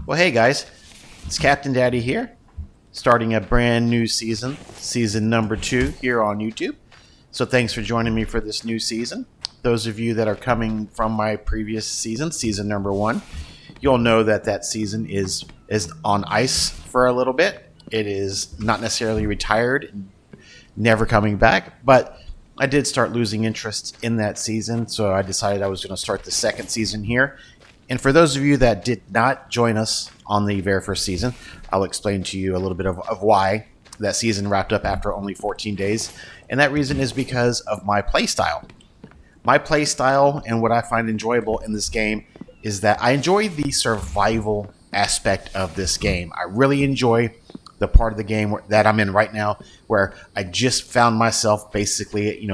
Well, hey guys, it's Captain Daddy here, starting a brand new season, season number 2 here on YouTube. So thanks for joining me for this new season. Those of you that are coming from my previous season, season number 1, you'll know that that season is on ice for a little bit. It is not necessarily retired, never coming back, but I did start losing interest in that season, so I decided I was going to start the second season here. And for those of you that did not join us on the very first season, I'll explain to you a little bit of why that season wrapped up after only 14 days. And that reason is because of my playstyle. My playstyle and what I find enjoyable in this game is that I enjoy the survival aspect of this game. I really enjoy the part of the game that I'm in right now, where I just found myself basically,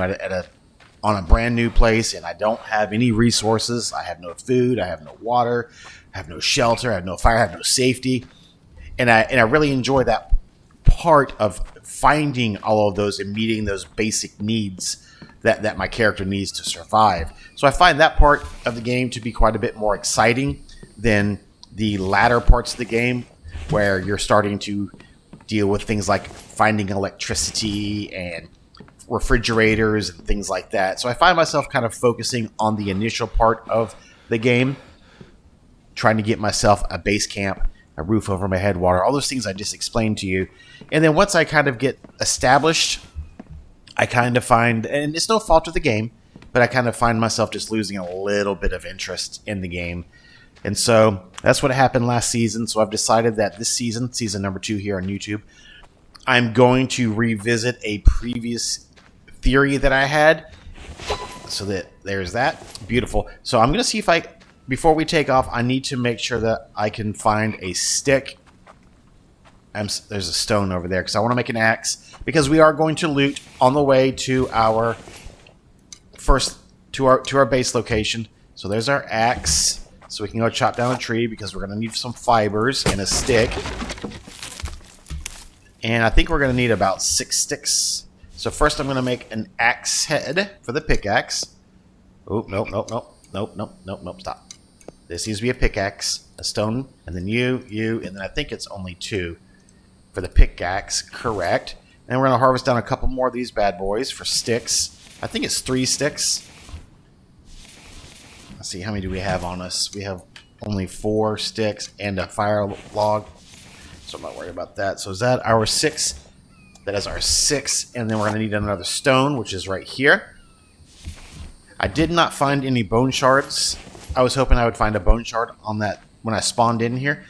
on a brand new place, and I don't have any resources. I have no food, I have no water, I have no shelter, I have no fire, I have no safety, and I really enjoy that part of finding all of those and meeting those basic needs that my character needs to survive. So I find that part of the game to be quite a bit more exciting than the latter parts of the game, where you're starting to deal with things like finding electricity and refrigerators and things like that. So I find myself kind of focusing on the initial part of the game, trying to get myself a base camp, a roof over my head, water, all those things I just explained to you. And then once I kind of get established, I kind of find, and it's no fault of the game, but I kind of find myself just losing a little bit of interest in the game. And so that's what happened last season. So I've decided that this season, season number 2 here on YouTube, I'm going to revisit a previous theory that I had. So that there's that. Beautiful. So I'm going to see if before we take off, I need to make sure that I can find a stick. There's a stone over there because I want to make an axe, because we are going to loot on the way to our base location. So there's our axe. So we can go chop down a tree because we're going to need some fibers and a stick. And I think we're going to need about 6 sticks. So first I'm going to make an axe head for the pickaxe. Oh, nope, stop. This needs to be a pickaxe, a stone, and then you, and then I think it's only 2 for the pickaxe, correct. And we're going to harvest down a couple more of these bad boys for sticks. I think it's 3 sticks. Let's see, how many do we have on us? We have only 4 sticks and a fire log, so I'm not worried about that. So is that our 6? That is our 6, and then we're going to need another stone, which is right here. I did not find any bone shards. I was hoping I would find a bone shard on that when I spawned in here,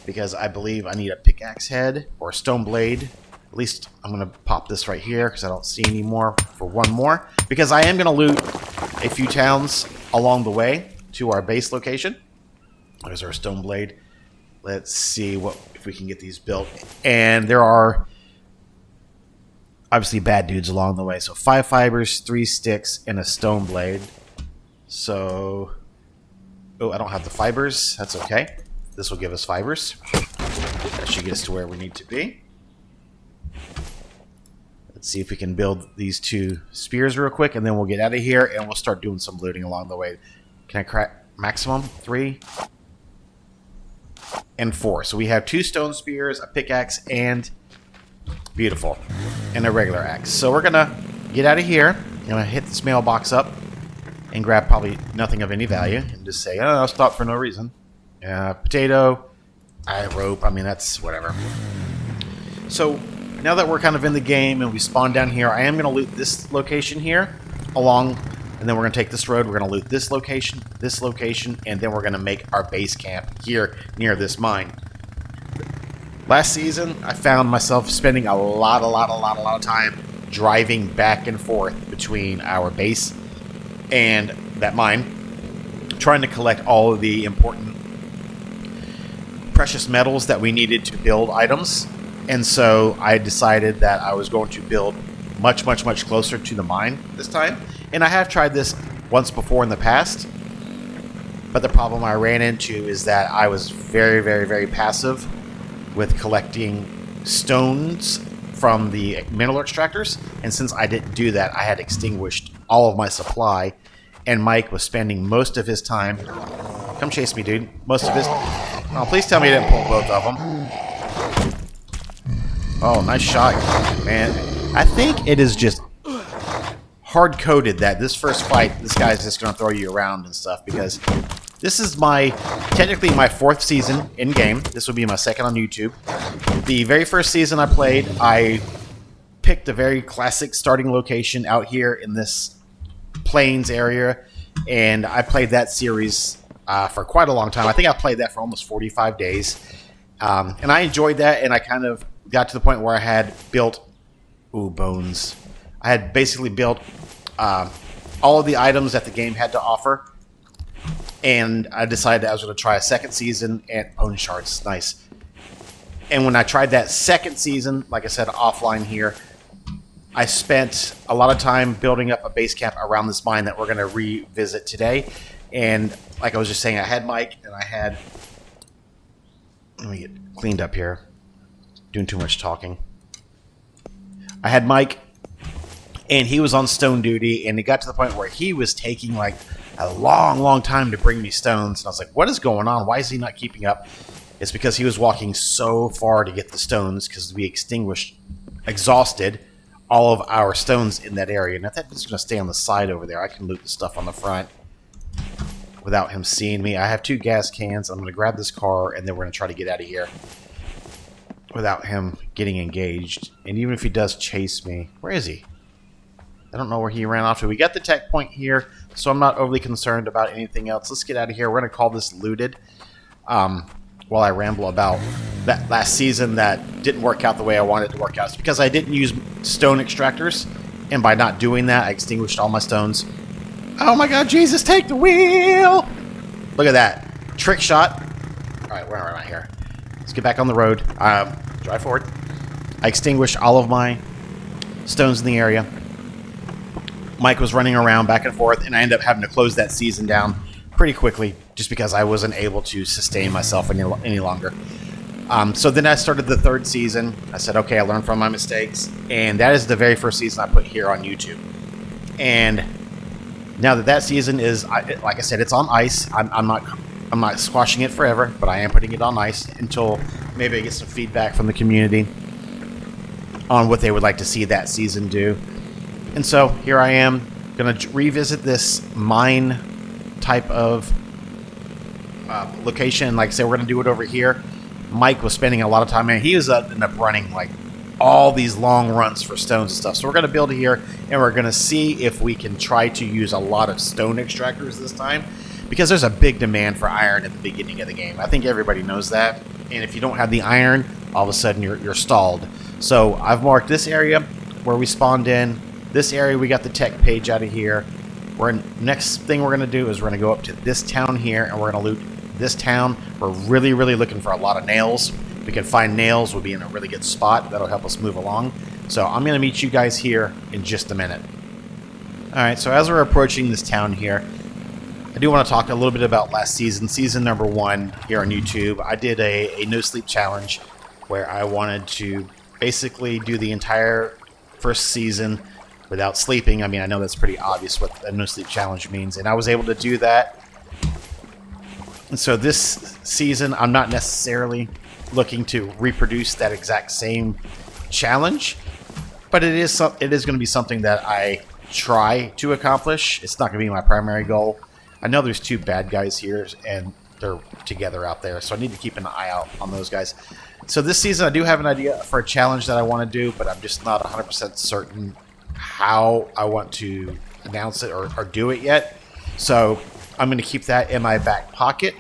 because I believe I need a pickaxe head or a stone blade. At least I'm going to pop this right here because I don't see any more for 1 more, because I am going to loot a few towns along the way to our base location. There's our stone blade. Let's see if we can get these built. And there are obviously bad dudes along the way. So 5 fibers, 3 sticks, and a stone blade. So, oh, I don't have the fibers. That's okay. This will give us fibers. That should get us to where we need to be. Let's see if we can build these 2 spears real quick, and then we'll get out of here, and we'll start doing some looting along the way. Can I crack maximum? 3 and 4. So we have 2 stone spears, a pickaxe, and beautiful, and a regular axe. So we're gonna get out of here. I'm gonna hit this mailbox up and grab probably nothing of any value and just say, oh, I'll stop for no reason. Potato, rope, I mean, that's whatever. So now that we're kind of in the game and we spawn down here, I am gonna loot this location here along, and then we're gonna take this road. We're gonna loot this location, and then we're gonna make our base camp here near this mine. Last season, I found myself spending a lot of time driving back and forth between our base and that mine, trying to collect all of the important precious metals that we needed to build items. And so I decided that I was going to build much closer to the mine this time. And I have tried this once before in the past, but the problem I ran into is that I was very passive with collecting stones from the mineral extractors, and since I didn't do that, I had extinguished all of my supply, and Mike was spending most of his time, come chase me dude, most of his Oh, please tell me you didn't pull both of them. Oh, nice shot, man. I think it is just hard-coded that this first fight, this guy's just going to throw you around and stuff, because this is technically my 4th season in-game. This will be my 2nd on YouTube. The very first season I played, I picked a very classic starting location out here in this plains area, and I played that series for quite a long time. I think I played that for almost 45 days, and I enjoyed that, and I kind of got to the point where I had built... Ooh, bones. I had basically built all of the items that the game had to offer, and I decided I was going to try a 2nd season, and bone shards, nice. And when I tried that 2nd season, like I said, offline here, I spent a lot of time building up a base camp around this mine that we're going to revisit today. And like I was just saying, I had Mike, and I had... Let me get cleaned up here. Doing too much talking. I had Mike, and he was on stone duty, and it got to the point where he was taking like a long time to bring me stones. And I was like, what is going on? Why is he not keeping up? It's because he was walking so far to get the stones, because we exhausted all of our stones in that area. And I thought it's going to stay on the side over there. I can loot the stuff on the front without him seeing me. I have 2 gas cans. I'm going to grab this car, and then we're going to try to get out of here without him getting engaged. And even if he does chase me, where is he? I don't know where he ran off to. We got the tech point here, so I'm not overly concerned about anything else. Let's get out of here. We're going to call this looted. While I ramble about that last season that didn't work out the way I wanted it to work out. It's because I didn't use stone extractors, and by not doing that, I extinguished all my stones. Oh my god, Jesus, take the wheel! Look at that. Trick shot. Alright, where am I here? Let's get back on the road. Drive forward. I extinguished all of my stones in the area. Mike was running around back and forth, and I ended up having to close that season down pretty quickly, just because I wasn't able to sustain myself any longer. So then I started the 3rd season. I said, okay, I learned from my mistakes, and that is the very first season I put here on YouTube. And now that season is, like I said, it's on ice. I'm not squashing it forever, but I am putting it on ice until maybe I get some feedback from the community on what they would like to see that season do. And so here I am, going to revisit this mine type of location. Like I said, we're going to do it over here. Mike was spending a lot of time, and he was ended up running like all these long runs for stones and stuff. So we're going to build here, and we're going to see if we can try to use a lot of stone extractors this time, because there's a big demand for iron at the beginning of the game. I think everybody knows that, and if you don't have the iron, all of a sudden you're stalled. So I've marked this area where we spawned in. This area, we got the tech page out of here. Next thing we're going to do is we're going to go up to this town here, and we're going to loot this town. We're really looking for a lot of nails. If we can find nails, we'll be in a really good spot. That'll help us move along. So I'm going to meet you guys here in just a minute. Alright, so as we're approaching this town here, I do want to talk a little bit about last season, season number 1 here on YouTube. I did a no sleep challenge where I wanted to basically do the entire first season without sleeping. I mean, I know that's pretty obvious what a no sleep challenge means, and I was able to do that. And so this season, I'm not necessarily looking to reproduce that exact same challenge, but it is going to be something that I try to accomplish. It's not going to be my primary goal. I know there's 2 bad guys here, and they're together out there, so I need to keep an eye out on those guys. So this season, I do have an idea for a challenge that I want to do, but I'm just not 100% certain how I want to announce it or do it yet. So I'm going to keep that in my back pocket.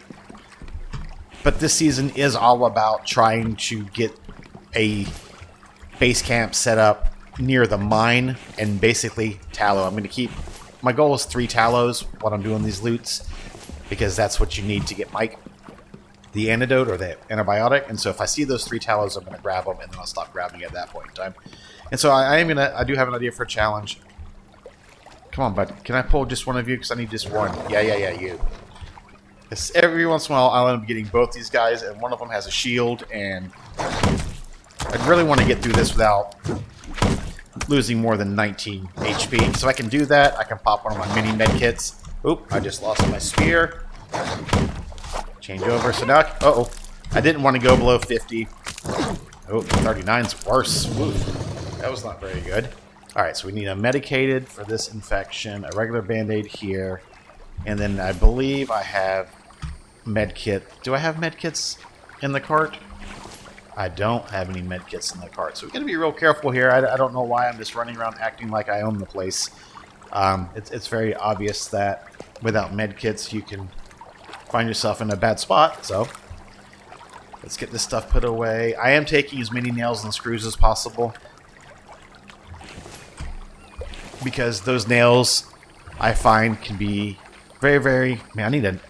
But this season is all about trying to get a base camp set up near the mine and basically tallow. I'm going to keep... My goal is 3 tallows when I'm doing these loots, because that's what you need to get Mike the antidote or the antibiotic. And so if I see those 3 tallows, I'm going to grab them, and then I'll stop grabbing at that point in time. And so I do have an idea for a challenge. Come on, bud. Can I pull just one of you? Because I need just one. Yeah, you. Every once in a while, I'll end up getting both these guys, and one of them has a shield, and I really want to get through this without losing more than 19 HP. So I can do that. I can pop one of my mini med kits. Oop, I just lost my spear. Change over. So now, uh-oh. I didn't want to go below 50. Oh, 39's worse. Ooh, that was not very good. Alright, so we need a medicated for this infection, a regular band-aid here, and then I believe I have medkit. Do I have medkits in the cart? I don't have any medkits in the cart, so we got to be real careful here. I don't know why I'm just running around acting like I own the place. It's very obvious that without medkits you can find yourself in a bad spot, so let's get this stuff put away. I am taking as many nails and screws as possible because those nails I find can be very... Man, I need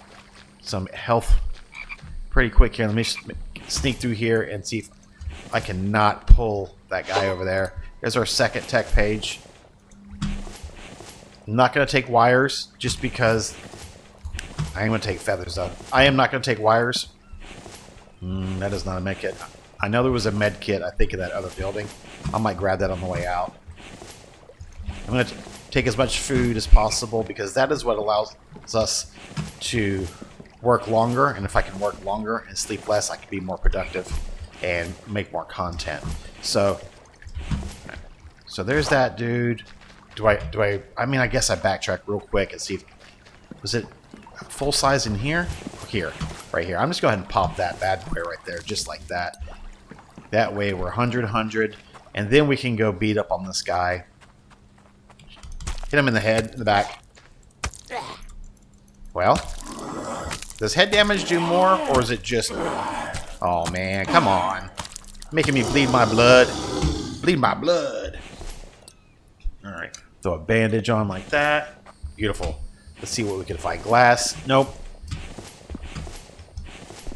some health pretty quick here. Let me sneak through here and see if I cannot pull that guy over there. There's our second tech page. I'm not going to take wires just because I am going to take feathers though. I am not going to take wires. That is not a med kit. I know there was a med kit, I think, in that other building. I might grab that on the way out. I'm going to take as much food as possible because that is what allows us to work longer. And if I can work longer and sleep less, I can be more productive and make more content. So there's that dude. I mean, I guess I backtrack real quick and see if, was it full size in here? Here, right here. I'm just going to go ahead and pop that bad boy right there, just like that. That way we're 100, and then we can go beat up on this guy. Hit him in the head, in the back. Well, does head damage do more, or is it just... Oh, man, come on. Making me bleed my blood. Bleed my blood. Alright, throw a bandage on like that. Beautiful. Let's see what we can find. Glass. Nope.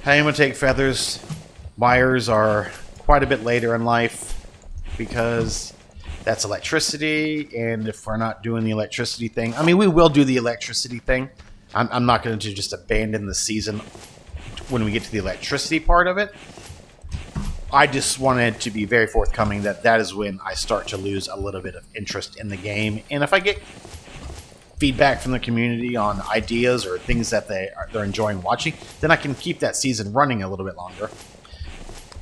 I'm going to take feathers. Wires are quite a bit later in life because that's electricity, and if we're not doing the electricity thing... I mean, we will do the electricity thing. I'm not going to just abandon the season when we get to the electricity part of it. I just wanted to be very forthcoming that is when I start to lose a little bit of interest in the game. And if I get feedback from the community on ideas or things that they're enjoying watching, then I can keep that season running a little bit longer.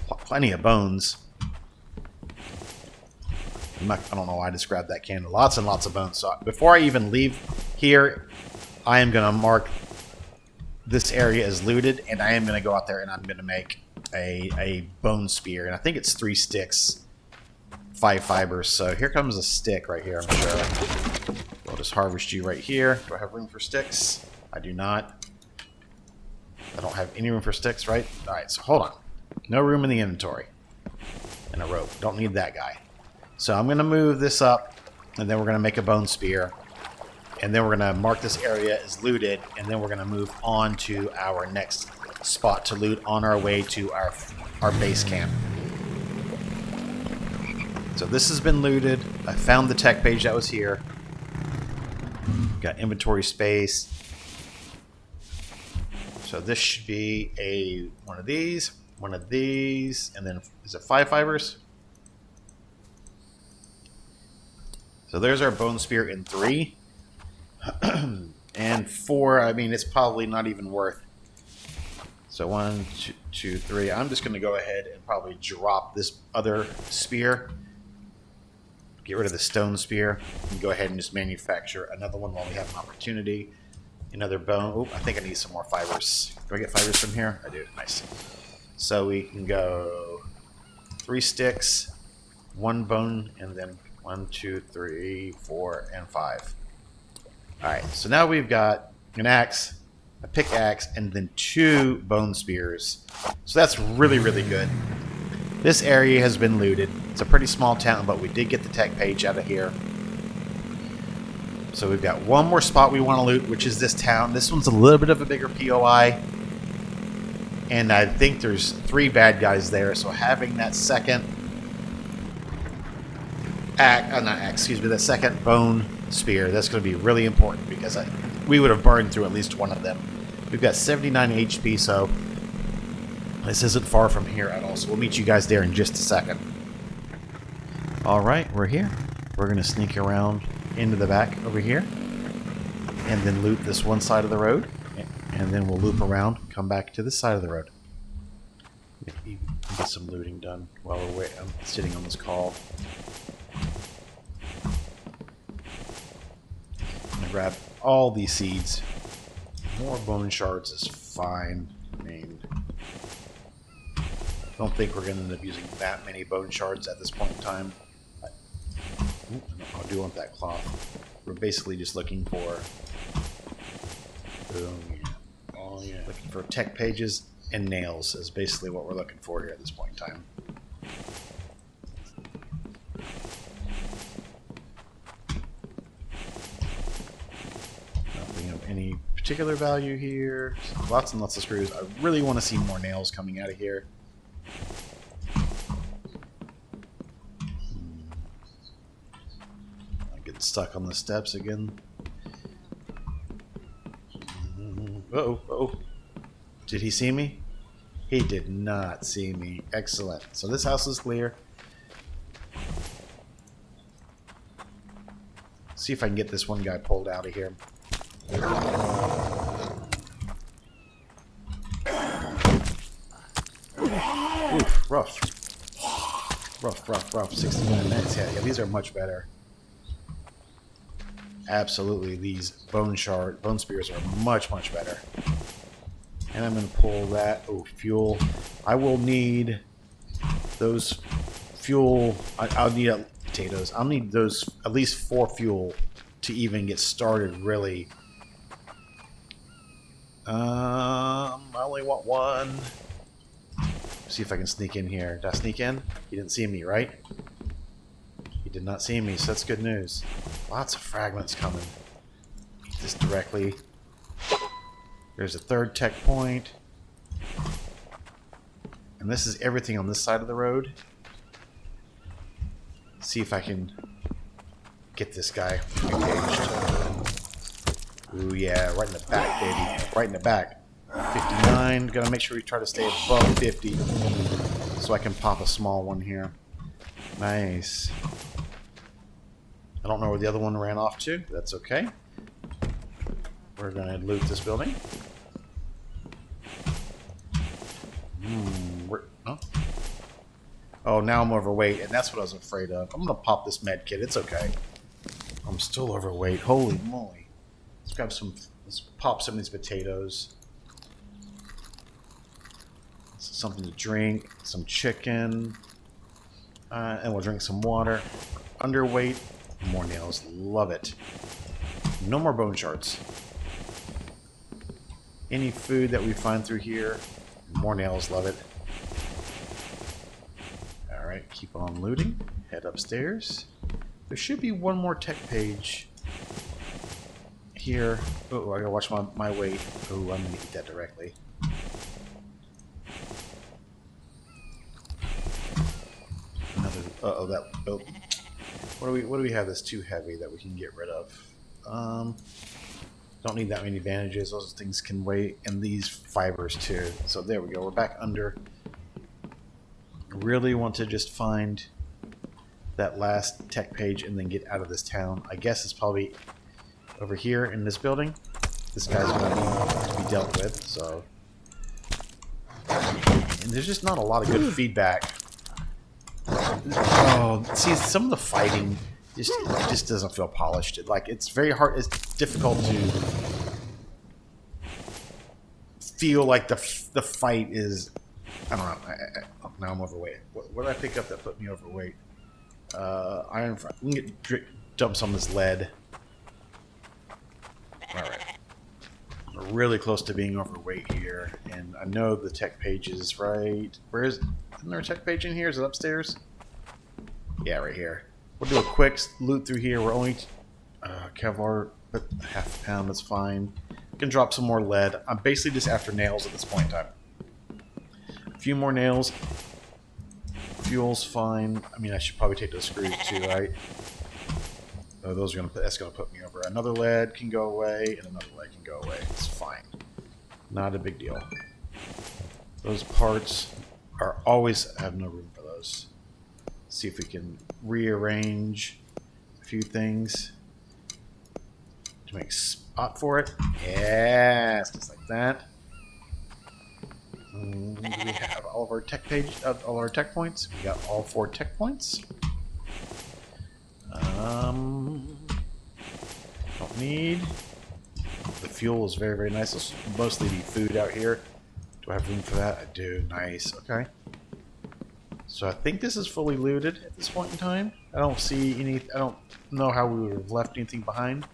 Plenty of bones. I don't know why I just grabbed that candle. Lots and lots of bones. So before I even leave here, I am going to mark this area as looted, and I am going to go out there and I'm going to make a bone spear. And I think it's 3 sticks, 5 fibers. So here comes a stick right here, I'm sure. I'll just harvest you right here. Do I have room for sticks? I do not. I don't have any room for sticks, right? Alright, so hold on. No room in the inventory. And a rope. Don't need that guy. So I'm going to move this up, and then we're going to make a bone spear. And then we're going to mark this area as looted, and then we're going to move on to our next spot to loot on our way to our base camp. So this has been looted. I found the tech page that was here. Got inventory space. So this should be one of these, and then is it 5 fibers? So there's our bone spear in 3. And 4, I mean, it's probably not even worth. So 1, 2, 3. I'm just going to go ahead and probably drop this other spear. Get rid of the stone spear and go ahead and just manufacture another one while we have an opportunity. Another bone. Oh, I think I need some more fibers. Do I get fibers from here? I do. Nice. So we can go 3 sticks, 1 bone, and then 1, 2, 3, 4, and 5. Alright, so now we've got an axe, a pickaxe, and then 2 bone spears. So that's really, really good. This area has been looted. It's a pretty small town, but we did get the tech page out of here. So we've got one more spot we want to loot, which is this town. This one's a little bit of a bigger POI. And I think there's 3 bad guys there, so having that second that second bone spear, that's going to be really important because we would have burned through at least one of them. We've got 79 HP, so this isn't far from here at all. So we'll meet you guys there in just a second. Alright, we're here. We're going to sneak around into the back over here and then loot this one side of the road, and then we'll loop around, come back to this side of the road. Get some looting done while I'm sitting on this call. I'm gonna grab all these seeds. More bone shards is fine. I mean, don't think we're going to end up using that many bone shards at this point in time. I do want that cloth. We're basically just looking for... Oh yeah. Looking for tech pages and nails is basically what we're looking for here at this point in time. Nothing of any particular value here. Lots and lots of screws. I really want to see more nails coming out of here. I get stuck on the steps again. Uh-oh. Did he see me? He did not see me. Excellent. So this house is clear. See if I can get this one guy pulled out of here. Oof, rough. Rough. 69 minutes. Yeah, these are much better. Absolutely, these bone spears are much better. And I'm going to pull that. Oh, fuel. I will need those fuel. I'll need potatoes. I'll need those at least 4 fuel to even get started, really. I only want 1. See if I can sneak in here. Did I sneak in? He didn't see me, right? He did not see me, so that's good news. Lots of fragments coming. Eat this directly. There's a 3rd tech point. And this is everything on this side of the road. See if I can get this guy engaged. Ooh, yeah, right in the back, baby. Right in the back. 59. Gotta make sure we try to stay above 50 so I can pop a small one here. Nice. I don't know where the other one ran off to. That's okay. We're gonna loot this building. Oh, now I'm overweight, and that's what I was afraid of. I'm gonna pop this med kit. It's okay. I'm still overweight. Holy moly. Let's grab some. Let's pop some of these potatoes. Something to drink. Some chicken. And we'll drink some water. Underweight. More nails. Love it. No more bone shards. Any food that we find through here. More nails. Love it. Alright, keep on looting. Head upstairs. There should be one more tech page here. Oh, I gotta watch my weight. Oh, I'm gonna eat that directly. Another. What do we have that's too heavy that we can get rid of? Don't need that many bandages. Those things can wait, and these fibers too. So there we go. We're back under. Really want to just find that last tech page and then get out of this town. I guess it's probably over here in this building. This guy's going to be dealt with, so. And there's just not a lot of good feedback. Oh, see, some of the fighting just doesn't feel polished. It's very hard. It's difficult to feel like the fight is. I don't know. Now I'm overweight. What did I pick up that put me overweight? Iron. We can dump some of this lead. All right. We're really close to being overweight here, and I know the tech page is right. Isn't there a tech page in here? Is it upstairs? Yeah, right here. We'll do a quick loot through here. We're only Kevlar, but half a pound. That's fine. We can drop some more lead. I'm basically just after nails at this point in time. A few more nails. Fuel's fine. I mean, I should probably take those screws too, right? Oh, that's gonna put me over. Another lead can go away, and another lead can go away. It's fine. Not a big deal. Those parts are always have no room for those. See if we can rearrange a few things to make spot for it. Yes, just like that. Do we have all of our tech all our tech points? We got all 4 tech points. Don't need. The fuel is very, very nice. It's mostly the food out here. Do I have room for that? I do. Nice. Okay. So I think this is fully looted at this point in time. I don't see any. I don't know how we would have left anything behind.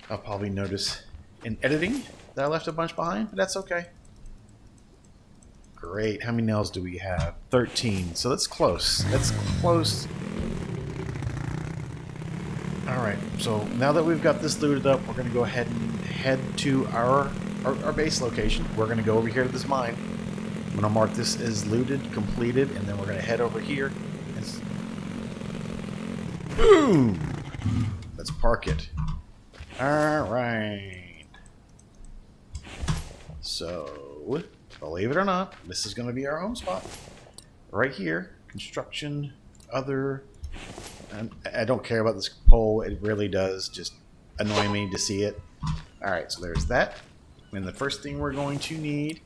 I'll probably notice in editing that I left a bunch behind, but that's okay. Great. How many nails do we have? 13. So that's close. That's close. Alright, so now that we've got this looted up, we're going to go ahead and head to our base location. We're going to go over here to this mine. I'm going to mark this as looted, completed, and then we're going to head over here. Boom! Let's park it. Alright. So, believe it or not, this is going to be our home spot. Right here. Construction, other... I don't care about this pole. It really does just annoy me to see it. Alright, so there's that. And the first thing we're going to need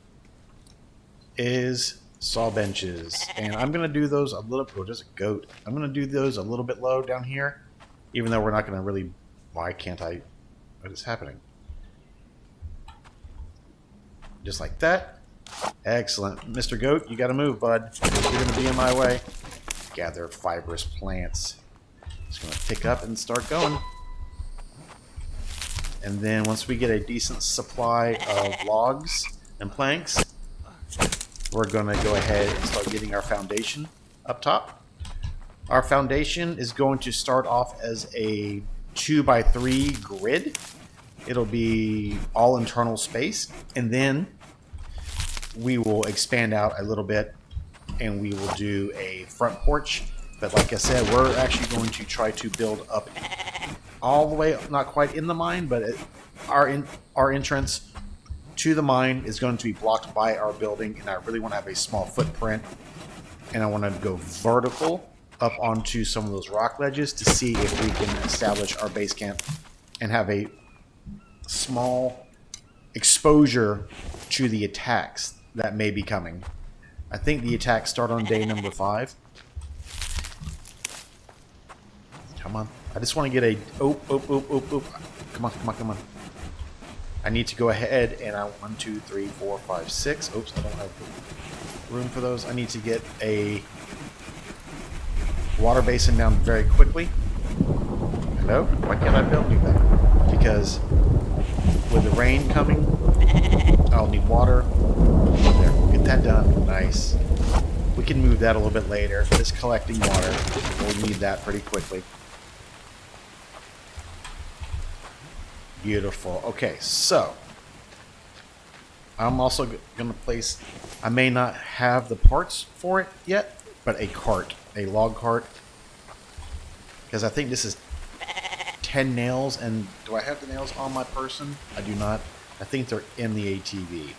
is saw benches. And I'm going to do those a little... Oh, there's a goat. I'm going to do those a little bit low down here. Even though we're not going to really... Why can't I... What is happening? Just like that. Excellent. Mr. Goat, you got to move, bud. You're going to be in my way. Gather fibrous plants. Just going to pick up and start going. And then once we get a decent supply of logs and planks, we're going to go ahead and start getting our foundation up top. Our foundation is going to start off as a 2x3 grid. It'll be all internal space, and then we will expand out a little bit and we will do a front porch. But like I said, we're actually going to try to build up all the way, not quite in the mine, but our entrance to the mine is going to be blocked by our building, and I really want to have a small footprint, and I want to go vertical up onto some of those rock ledges to see if we can establish our base camp and have a small exposure to the attacks that may be coming. I think the attacks start on day number 5. Come on. I just want to get a... Oh. Come on. I need to go ahead and I... 1, 2, 3, 4, 5, 6. Oops, I don't have room for those. I need to get a water basin down very quickly. Hello? Why can't I build anything? Because with the rain coming, I'll need water. There, get that done. Nice. We can move that a little bit later. Just collecting water. We'll need that pretty quickly. Beautiful. Okay, so I'm also going to place... I may not have the parts for it yet, but a cart. A log cart. Because I think this is 10 nails, and do I have the nails on my person? I do not. I think they're in the ATV.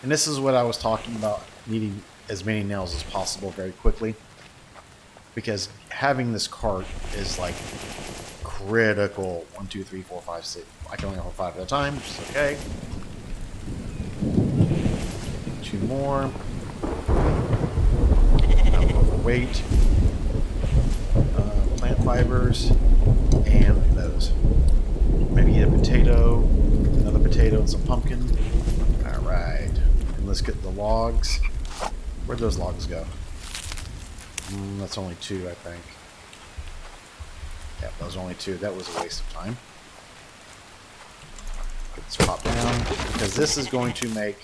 And this is what I was talking about, needing as many nails as possible very quickly. Because having this cart is like critical. 1, 2, 3, 4, 5, 6. I can only hold 5 at a time, which is okay. 2 more. I'm overweight. Plant fibers. And those. Maybe a potato, another potato, and some pumpkin. Alright. And let's get the logs. Where'd those logs go? That's only 2, I think. Yep, those are only 2. That was a waste of time. Let's pop down, because this is going to make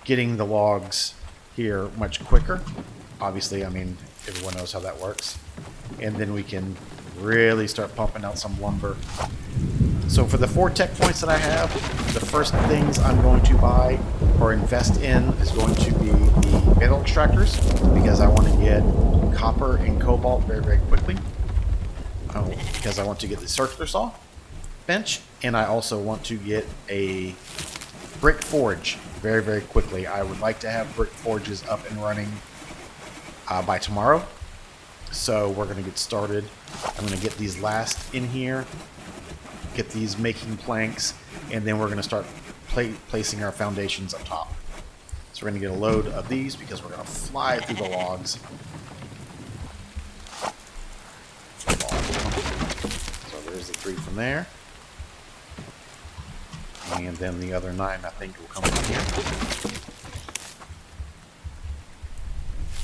getting the logs here much quicker. Obviously, I mean, everyone knows how that works. And then we can really start pumping out some lumber. So for the 4 tech points that I have, the first things I'm going to buy or invest in is going to be the metal extractors, because I want to get copper and cobalt very, very quickly. Because I want to get the circular saw bench, and I also want to get a brick forge very, very quickly. I would like to have brick forges up and running by tomorrow. So we're going to get started. I'm going to get these last in here, get these making planks, and then we're going to start placing our foundations up top. So we're going to get a load of these because we're going to fly through the logs. So there's the 3 from there. And then the other 9, I think, will come from here.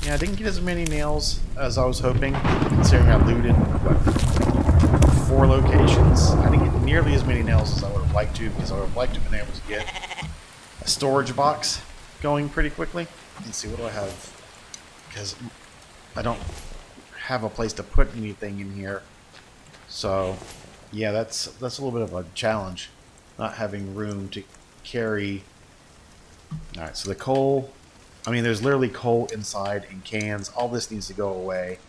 Yeah, I didn't get as many nails as I was hoping, considering I looted, what, 4 locations. I didn't get nearly as many nails as I would have liked to, because I would have liked to have been able to get a storage box going pretty quickly. Let's see, what do I have? Because I don't have a place to put anything in here. So, yeah, that's a little bit of a challenge, not having room to carry. Alright, so the coal, I mean, there's literally coal inside in cans. All this needs to go away,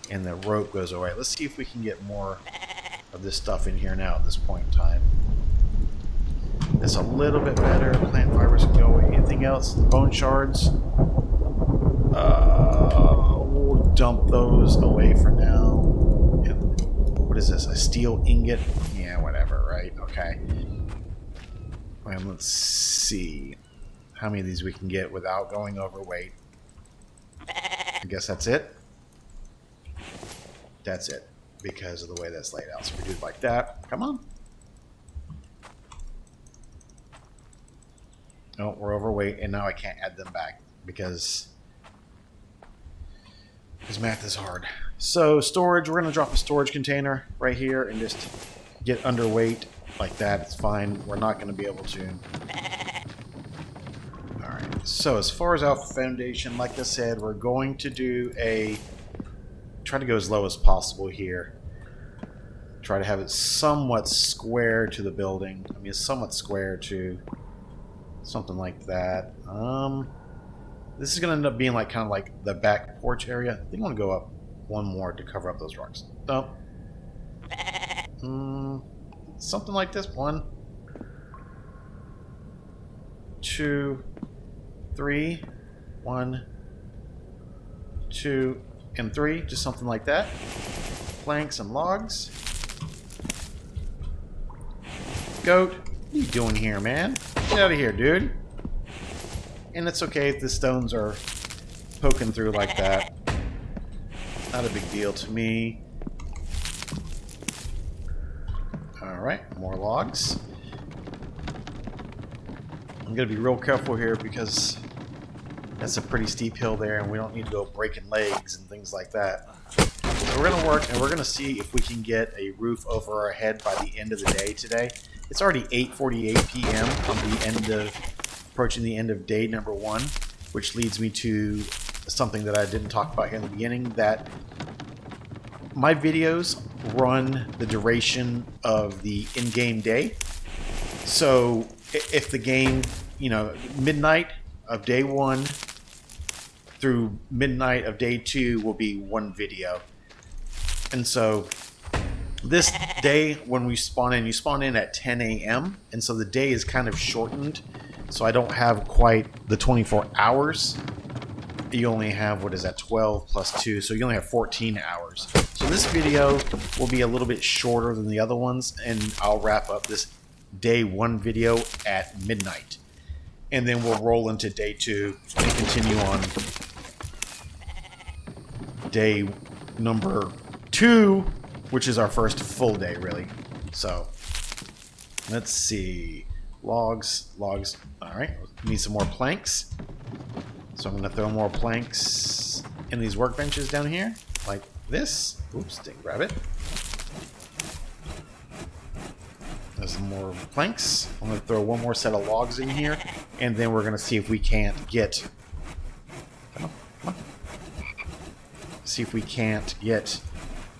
and the rope goes away. Let's see if we can get more of this stuff in here now at this point in time. It's a little bit better. Plant fibers can go away. Anything else? Bone shards. We'll dump those away for now. What is this? A steel ingot? Yeah, whatever, right? Okay. And let's see how many of these we can get without going overweight. I guess that's it. That's it, because of the way that's laid out. So we do it like that. Come on. Oh, we're overweight, and now I can't add them back because math is hard. So storage, we're going to drop a storage container right here and just get underweight like that. It's fine. We're not going to be able to. Alright, so as far as our foundation, like I said, we're going to do try to go as low as possible here. Try to have it somewhat square to the building. I mean, somewhat square to something like that. This is going to end up being like kind of like the back porch area. I think I want to go up one more to cover up those rocks. Nope. Something like this. 1, 2, 3. 1, 2, and 3. Just something like that. Planks and logs. Goat, what are you doing here, man? Get out of here, dude. And it's okay if the stones are poking through like that. Not a big deal to me. Alright, more logs. I'm going to be real careful here because that's a pretty steep hill there, and we don't need to go breaking legs and things like that. So we're going to work, and we're going to see if we can get a roof over our head by the end of the day today. It's already 8:48 p.m. on approaching the end of day number 1, which leads me to something that I didn't talk about here in the beginning, that my videos run the duration of the in-game day. So if the game, midnight of day 1 through midnight of day 2 will be one video. And so this day, when we spawn in, you spawn in at 10 a.m. And so the day is kind of shortened. So I don't have quite the 24 hours. You only have, 12 plus 2. So you only have 14 hours. So this video will be a little bit shorter than the other ones. And I'll wrap up this day 1 video at midnight. And then we'll roll into day 2 and continue on day number 2, which is our first full day, really. So, let's see. Logs. Alright, need some more planks. So I'm going to throw more planks in these workbenches down here, like this. Oops, didn't grab it. There's some more planks. I'm going to throw one more set of logs in here, and then we're going to see if we can't get... See if we can't get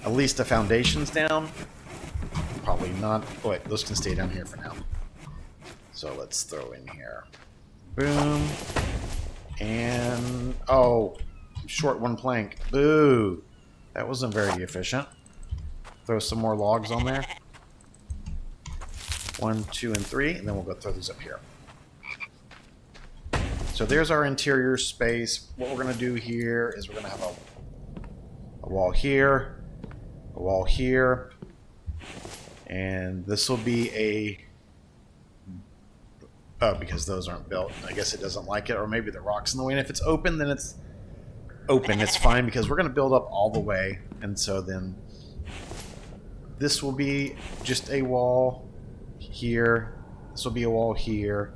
at least the foundations down. Probably not. Oh, wait, those can stay down here for now. So let's throw in here. Boom. And... oh, short one plank. Boo. That wasn't very efficient. Throw some more logs on there. 1, 2, and 3. And then we'll go throw these up here. So there's our interior space. What we're going to do here is we're going to have a wall here, a wall here, and this will be a Oh, because those aren't built. I guess it doesn't like it, or maybe the rock's in the way. And if it's open, then it's open. It's fine because we're going to build up all the way. And so then this will be just a wall here. This will be a wall here.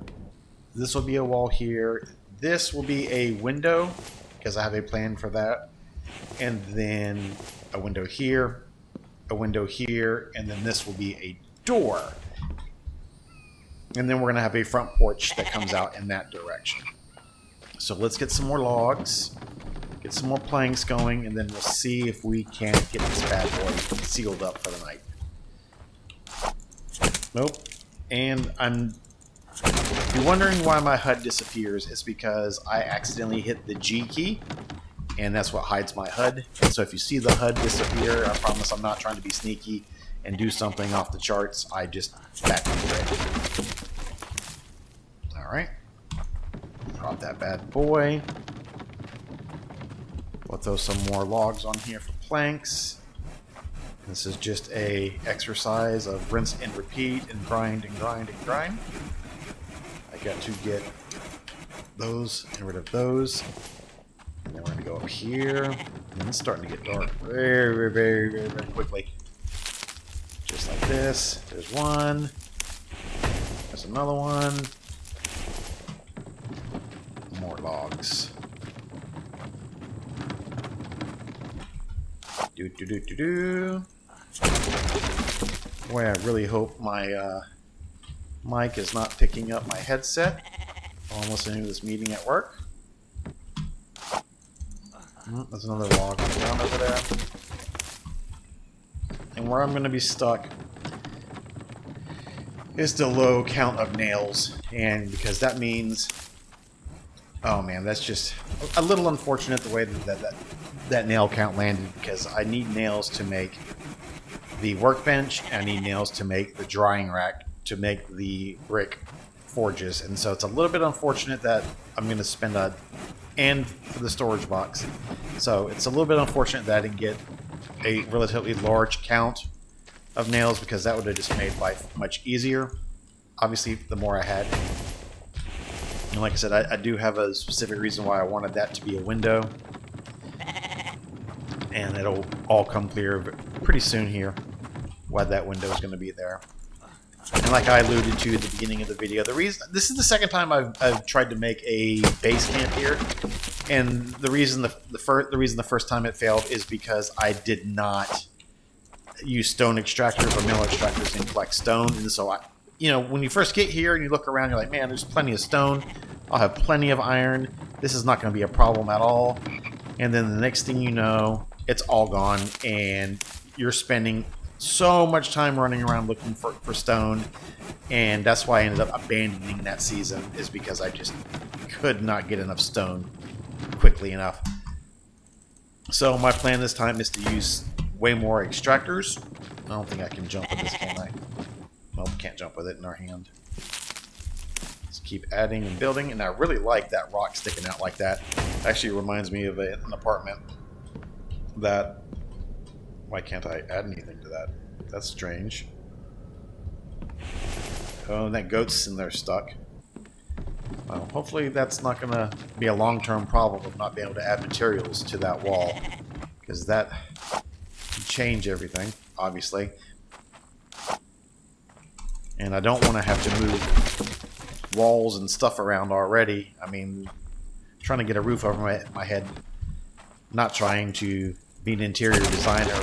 This will be a wall here. This will be a window because I have a plan for that. And then a window here, a window here, and then this will be a door. And then we're going to have a front porch that comes out in that direction. So let's get some more logs, get some more planks going, and then we'll see if we can get this bad boy sealed up for the night. Nope. And if you're wondering why my HUD disappears, it's because I accidentally hit the G key, and that's what hides my HUD. And so if you see the HUD disappear, I promise I'm not trying to be sneaky and do something off the charts. I just backtrack it. Alright. Drop that bad boy. We'll throw some more logs on here for planks. This is just a exercise of rinse and repeat and grind and grind and grind. I got to get those and rid of those. And then we're going to go up here. And it's starting to get dark very, very, very, very, very quickly. Just like this. There's one. There's another one. More logs. Do. Boy, I really hope my mic is not picking up my headset while I'm listening to this meeting at work. There's another log on the ground over there. And where I'm going to be stuck is the low count of nails. And because that means... Oh man, that's just a little unfortunate the way that nail count landed, because I need nails to make the workbench, I need nails to make the drying rack, to make the brick forges, and so it's a little bit unfortunate that I'm going to spend and for the storage box. So it's a little bit unfortunate that I didn't get a relatively large count of nails, because that would have just made life much easier. Obviously, the more I had. And like I said, I do have a specific reason why I wanted that to be a window. And it'll all come clear pretty soon here why that window is going to be there. And like I alluded to at the beginning of the video, this is the second time I've tried to make a base camp here. And the reason the first time it failed is because I did not use stone extractors or mineral extractors and collect stone. And so when you first get here and you look around, you're like, man, there's plenty of stone. I'll have plenty of iron. This is not going to be a problem at all. And then the next thing you know, it's all gone, and you're spending so much time running around looking for stone. And that's why I ended up abandoning that season, is because I just could not get enough stone quickly enough. So my plan this time is to use way more extractors. I don't think I can jump with this, can I? Nope, can't jump with it in our hand. Let's keep adding and building, and I really like that rock sticking out like that. Actually, it reminds me of an apartment that... Why can't I add anything to that? That's strange. Oh, that goat's in there stuck. Well, hopefully that's not going to be a long-term problem of not being able to add materials to that wall, because that can change everything, obviously. And I don't want to have to move walls and stuff around already. I mean, trying to get a roof over my head, not trying to be an interior designer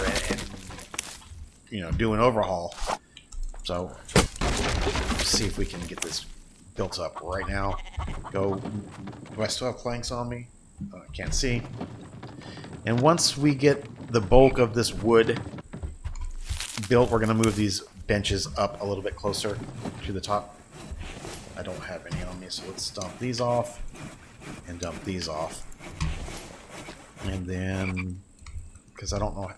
and do an overhaul. So, let's see if we can get this built up right now. Do I still have planks on me? I can't see. And once we get the bulk of this wood built, we're going to move these benches up a little bit closer to the top. I don't have any on me, so let's dump these off and dump these off. And then, because I don't know,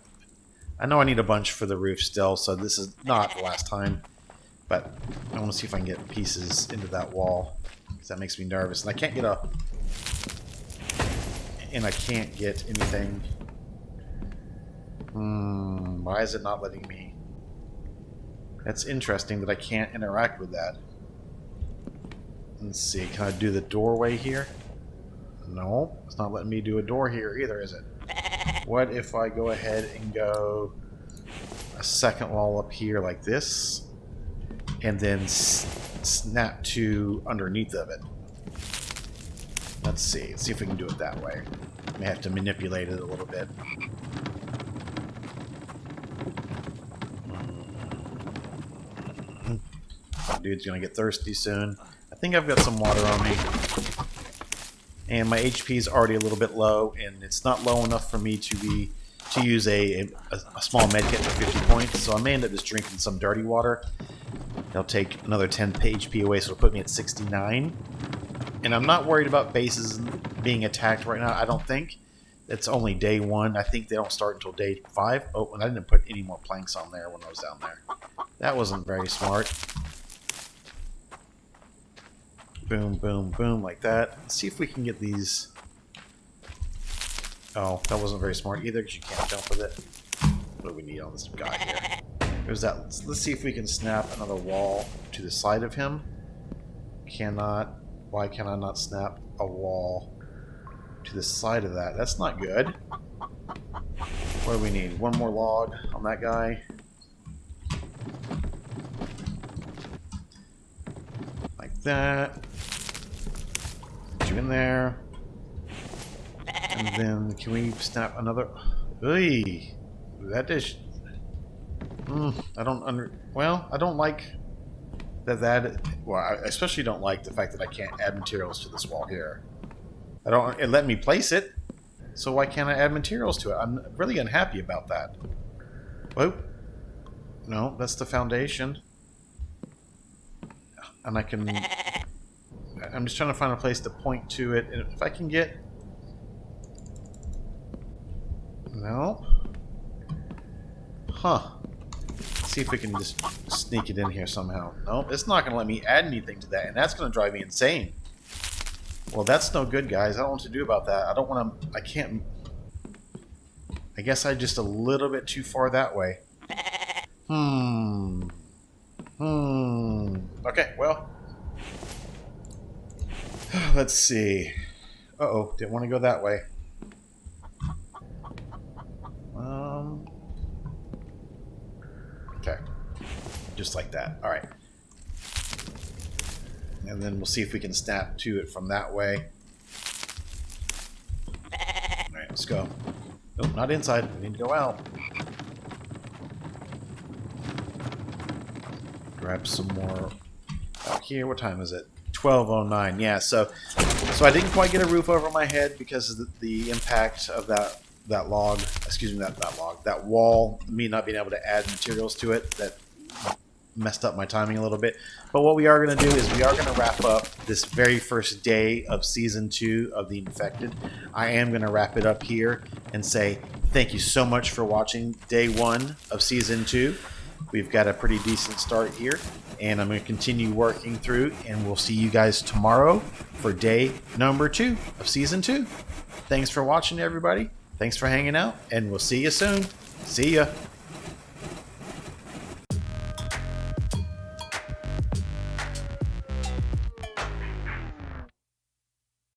I know I need a bunch for the roof still, so this is not the last time, but I want to see if I can get pieces into that wall, because that makes me nervous. And I can't get anything. Why is it not letting me? That's interesting that I can't interact with that. Let's see, can I do the doorway here? No, it's not letting me do a door here either, is it? What if I go ahead and go a second wall up here like this, and then snap to underneath of it? Let's see if we can do it that way. May have to manipulate it a little bit. That dude's gonna get thirsty soon. I think I've got some water on me. And my HP is already a little bit low, and it's not low enough for me to use a small medkit for 50 points, so I may end up just drinking some dirty water. It'll take another 10 HP away, so it'll put me at 69. And I'm not worried about bases being attacked right now, I don't think. It's only day 1. I think they don't start until day 5. Oh, and I didn't put any more planks on there when I was down there. That wasn't very smart. Boom, boom, boom, like that. Let's see if we can get these. Oh, that wasn't very smart either, because you can't jump with it. What do we need on this guy here? There's that. Let's see if we can snap another wall to the side of him. Cannot. Why can I not snap a wall to the side of that? That's not good. What do we need? One more log on that guy. Like that. Put you in there. And then can we snap another? Oy, that dish. I don't well, I don't like that. Well, I especially don't like the fact that I can't add materials to this wall here. It let me place it, so why can't I add materials to it? I'm really unhappy about that. Whoa. No, that's the foundation. And I'm just trying to find a place to point to it, and if I can get. No. Huh. Let's see if we can just sneak it in here somehow. Nope, it's not going to let me add anything to that, and that's going to drive me insane. Well, that's no good, guys. I don't know what to do about that. I don't want to. I can't. I guess I'm just a little bit too far that way. Okay, well. Let's see. Uh-oh, didn't want to go that way. Okay. Just like that. Alright. And then we'll see if we can snap to it from that way. Alright, let's go. Nope, not inside. We need to go out. Grab some more out here. What time is it? 12:09. Yeah, so I didn't quite get a roof over my head because of the impact of that log. Excuse me, that wall. Me not being able to add materials to it. That messed up my timing a little bit. But what we are going to do is we are going to wrap up this very first day of Season 2 of The Infected. I am going to wrap it up here and say thank you so much for watching Day 1 of Season 2. We've got a pretty decent start here, and I'm going to continue working through, and we'll see you guys tomorrow for Day number 2 of Season 2. Thanks for watching, everybody. Thanks for hanging out, and we'll see you soon. See ya.